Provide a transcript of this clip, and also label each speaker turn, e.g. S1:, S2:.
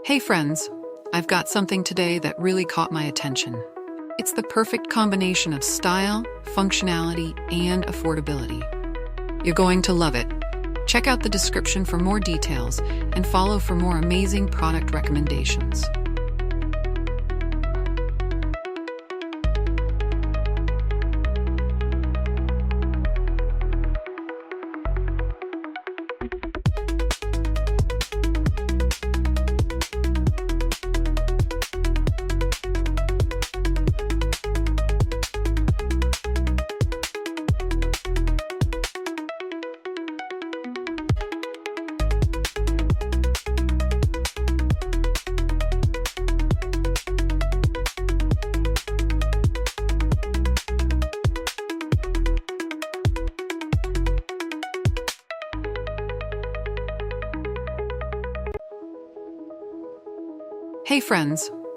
S1: Hey friends, I've got something today that really caught my attention. It's the perfect combination of style, functionality, and affordability. You're going to love it. Check out the description for more details and follow for more amazing product recommendations. Hey friends,